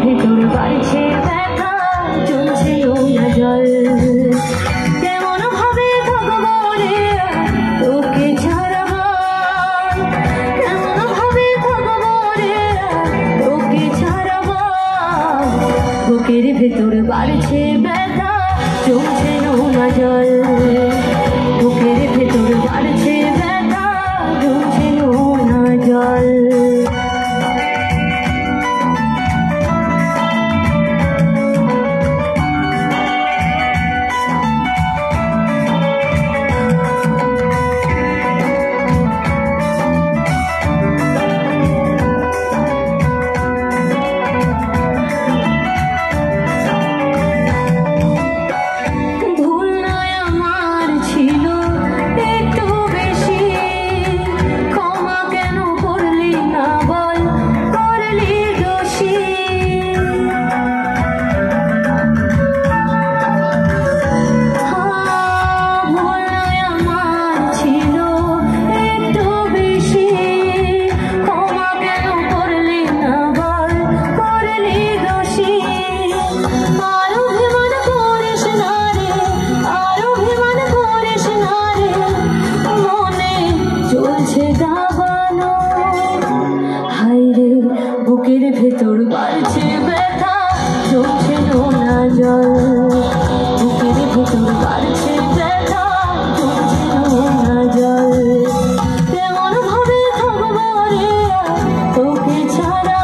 ভেতর বাড়ছে ব্যথা, চলছে নোনা জল। কেমন ভাবে থাকবো রে তোকে ছাড়া, কেমন ভাবে থাকবো রে তোকে ছাড়া। বুকের ভেতর বাড়ছে ব্যথা, চলছে নোনা জল। বুকের ভেতর বাড়ছে ব্যথা, চলছে নোনা জল। বুকের ভেতর বাড়ছে ব্যথা, চলছে নোনা জল। বুকের ভেতর বাড়ছে ব্যথা, চলছে নোনা জল। কেমন ভাবে থাকবো রে তোকে ছাড়া,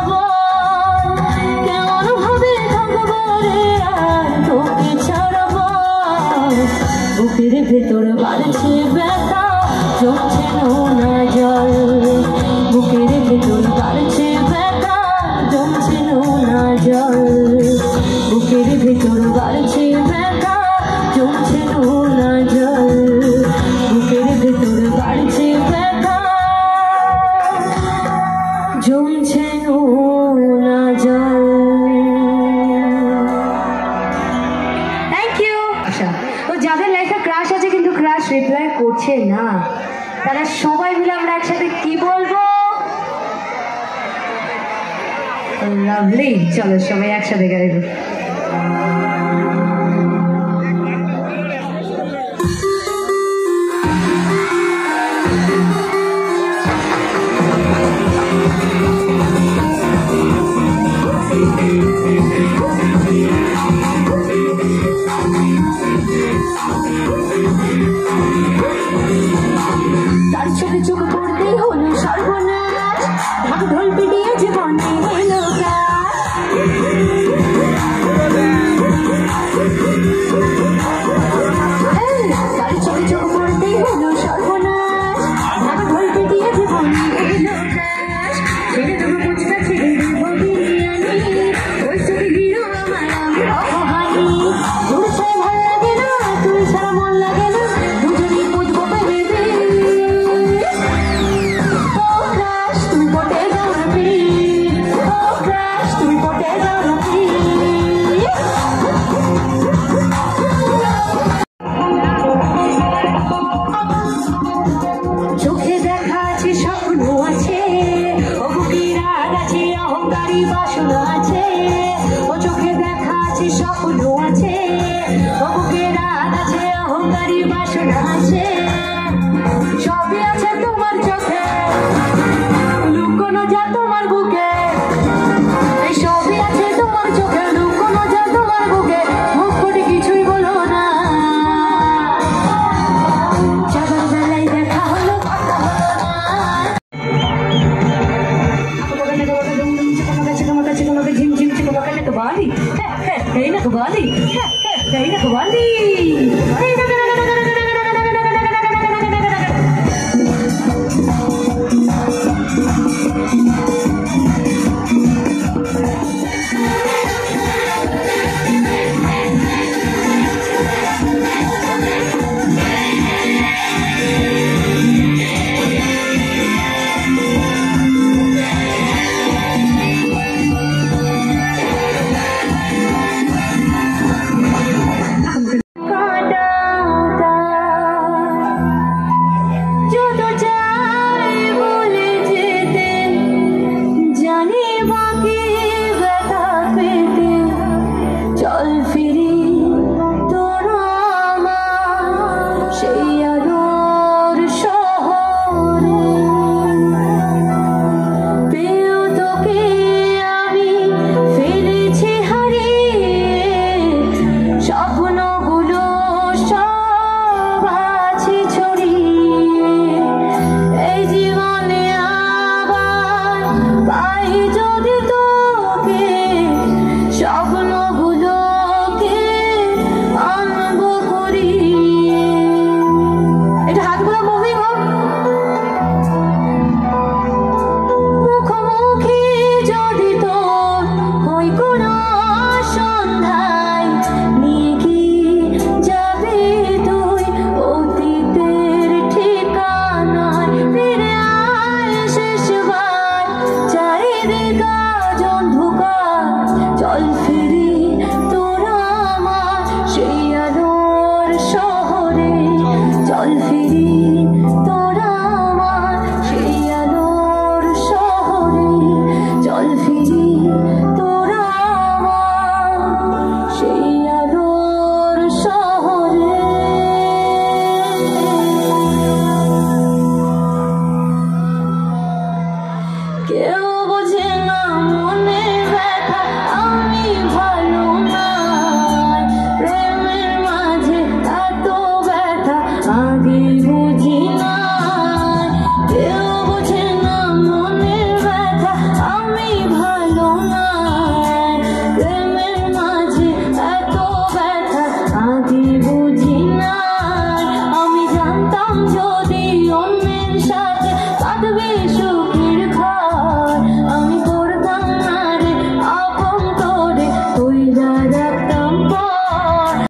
কেমন ভাবে থাকবো রে তোকে ছাড়া। বুকের ভেতর বাড়ছে ব্যথা, চলছে নোনা জল। বুকের ভেতর বাড়ছে ব্যথা, জমছে নোনা জল। বুকের ভেতর বাড়ছে ব্যথা, জমছে নোনা জল। বুকের ভেতর বাড়ছে ব্যথা, জমছে নোনা জল। Thank you. আচ্ছা, তো যাদের লাইফে ক্রাশ আছে কিন্তু ক্রাশ রিপ্লাই করছে না, তারা সবাই মিলে আমরা একসাথে কি বলবো? লাভলি। চলো সবাই একসাথে গাইব। তার চোখে চোখ পড়তে হলো সর্বনাশ, ঢাক ঢোল পিটিয়ে জীবনে এলো তার চোখে চোখ পড়তে হলো সর্বনাশ, ঢাক ঢোল পিটিয়ে জীবনে এলো ক্রাশ। ছেড়ে দেবো পুচকা, ছেড়ে দেবো বিরিয়ানি, ওই ছবি হিরো আমার আমি অপহানি। তোর ছাড়া ভাল লাগে না, তুই ছাড়া মন লাগে না, দুজনেই বুঝবো বেবি। ও ক্রাশ তুমি পটে যাও না প্লিজ, ও ক্রাশ তুমি পটে যাও না প্লিজ। চোখে দেখা আছে, স্বপ্ন আছে, ও বুকে রাগ আছে, অহংকারী বাসনা আছে। ও চোখে দেখা আছে, স্বপ্ন আছে, ও বুকে রাগ আছে, অহংকারী বাসনা আছে। সবই আছে তোমার চোখে, লুকোনো যা তোমার বুকে। এই সবই আছে তোমার চোখে, লুকোনো যা তোমার বুকে। মুখ ফুটে কিছুই বলো না, যাবার বেলায় দেখা হলো কথা হলো না। ঝিমঝিম চিকমাকা না কবালি, এই না কবালি, এই না কবালি।